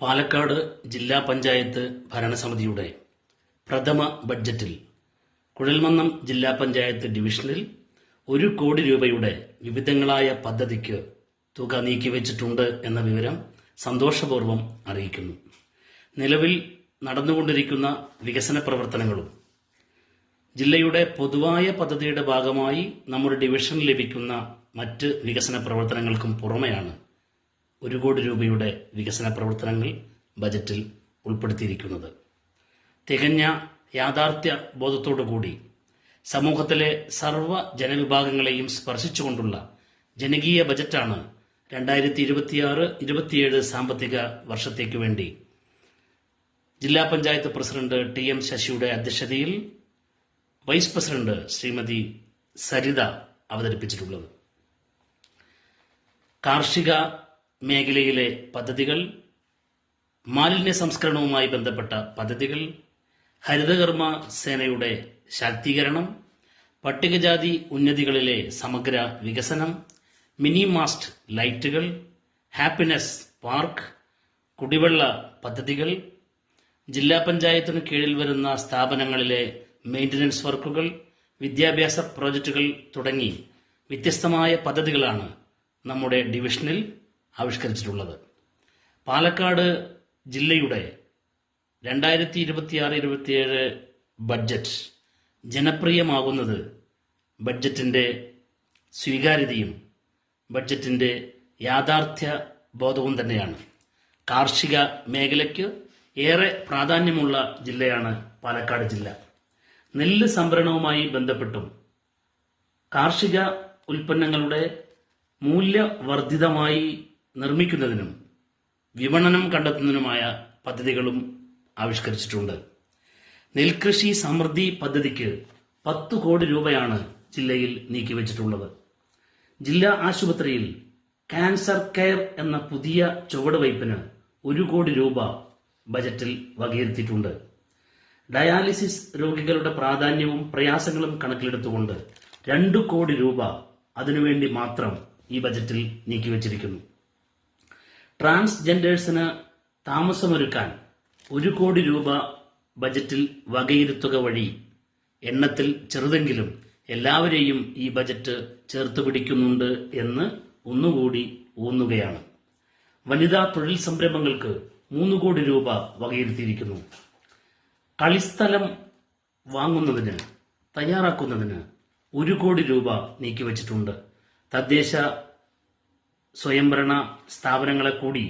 പാലക്കാട് ജില്ലാ പഞ്ചായത്ത് ഭരണസമിതിയുടെ പ്രഥമ ബഡ്ജറ്റിൽ കുഴൽമന്നം ജില്ലാ പഞ്ചായത്ത് ഡിവിഷനിൽ 1 കോടി രൂപയുടെ വിവിധങ്ങളായ പദ്ധതിക്ക് തുക നീക്കിവച്ചിട്ടുണ്ട് എന്ന വിവരം സന്തോഷപൂർവ്വം അറിയിക്കുന്നു. നിലവിൽ നടന്നുകൊണ്ടിരിക്കുന്ന വികസന പ്രവർത്തനങ്ങളും ജില്ലയുടെ പൊതുവായ പദ്ധതിയുടെ ഭാഗമായി നമ്മുടെ ഡിവിഷനിൽ ലഭിക്കുന്ന മറ്റ് വികസന പ്രവർത്തനങ്ങൾക്കും പുറമെയാണ് 1 കോടി രൂപയുടെ വികസന പ്രവർത്തനങ്ങൾ ബജറ്റിൽ ഉൾപ്പെടുത്തിയിരിക്കുന്നത്. തികഞ്ഞ യാഥാർത്ഥ്യ ബോധത്തോടുകൂടി സമൂഹത്തിലെ സർവ്വ ജനവിഭാഗങ്ങളെയും സ്പർശിച്ചുകൊണ്ടുള്ള ജനകീയ ബജറ്റാണ് 2026-27 സാമ്പത്തിക വർഷത്തേക്ക് വേണ്ടി ജില്ലാ പഞ്ചായത്ത് പ്രസിഡന്റ് TM ശശിയുടെ അധ്യക്ഷതയിൽ വൈസ് പ്രസിഡന്റ് ശ്രീമതി സരിത അവതരിപ്പിച്ചിട്ടുള്ളത്. കാർഷിക മേഖലയിലെ പദ്ധതികൾ, മാലിന്യ സംസ്കരണവുമായി ബന്ധപ്പെട്ട പദ്ധതികൾ, ഹരിതകർമ്മ സേനയുടെ ശാക്തീകരണം, പട്ടികജാതി ഉന്നതികളിലെ സമഗ്ര വികസനം, മിനി മാസ്റ്റ് ലൈറ്റുകൾ, ഹാപ്പിനെസ് പാർക്ക്, കുടിവെള്ള പദ്ധതികൾ, ജില്ലാ പഞ്ചായത്തിന് കീഴിൽ വരുന്ന സ്ഥാപനങ്ങളിലെ മെയിൻ്റനൻസ് വർക്കുകൾ, വിദ്യാഭ്യാസ പ്രോജക്റ്റുകൾ തുടങ്ങി വ്യത്യസ്തമായ പദ്ധതികളാണ് നമ്മുടെ ഡിവിഷനിൽ ആവിഷ്കരിച്ചിട്ടുള്ളത്. പാലക്കാട് ജില്ലയുടെ 2026-27 ബഡ്ജറ്റ് ജനപ്രിയമാകുന്നത് ബഡ്ജറ്റിൻ്റെ സ്വീകാര്യതയും ബഡ്ജറ്റിൻ്റെ യാഥാർത്ഥ്യ ബോധവും തന്നെയാണ്. കാർഷിക മേഖലയ്ക്ക് ഏറെ പ്രാധാന്യമുള്ള ജില്ലയാണ് പാലക്കാട് ജില്ല. നെല്ല് സംഭരണവുമായി ബന്ധപ്പെട്ടും കാർഷിക ഉൽപ്പന്നങ്ങളുടെ മൂല്യവർദ്ധിതമായി നിർമ്മിക്കുന്നതിനും വിപണനം കണ്ടെത്തുന്നതിനുമായ പദ്ധതികളും ആവിഷ്കരിച്ചിട്ടുണ്ട്. നെൽകൃഷി സമൃദ്ധി പദ്ധതിക്ക് 10 കോടി രൂപയാണ് ജില്ലയിൽ നീക്കിവച്ചിട്ടുള്ളത്. ജില്ലാ ആശുപത്രിയിൽ ക്യാൻസർ കെയർ എന്ന പുതിയ ചുവടുവയ്പ്പിന് 1 കോടി രൂപ ബജറ്റിൽ വകയിരുത്തിയിട്ടുണ്ട്. ഡയാലിസിസ് രോഗികളുടെ പ്രാധാന്യവും പ്രയാസങ്ങളും കണക്കിലെടുത്തുകൊണ്ട് 2 കോടി രൂപ അതിനുവേണ്ടി മാത്രം ഈ ബജറ്റിൽ നീക്കിവച്ചിരിക്കുന്നു. ട്രാൻസ്ജെൻഡേഴ്സിന് താമസമൊരുക്കാൻ 1 കോടി രൂപ ബജറ്റിൽ വകയിരുത്തുക വഴി എണ്ണത്തിൽ ചെറുതെങ്കിലും എല്ലാവരെയും ഈ ബജറ്റ് ചേർത്ത് പിടിക്കുന്നുണ്ട് എന്ന് ഒന്നുകൂടി ഊന്നുകയാണ്. വനിതാ തൊഴിൽ സംരംഭങ്ങൾക്ക് 3 കോടി രൂപ വകയിരുത്തിയിരിക്കുന്നു. കളിസ്ഥലം വാങ്ങുന്നതിന് തയ്യാറാക്കുന്നതിന് 1 കോടി രൂപ നീക്കിവച്ചിട്ടുണ്ട്. തദ്ദേശ സ്വയംഭരണ സ്ഥാപനങ്ങളെ കൂടി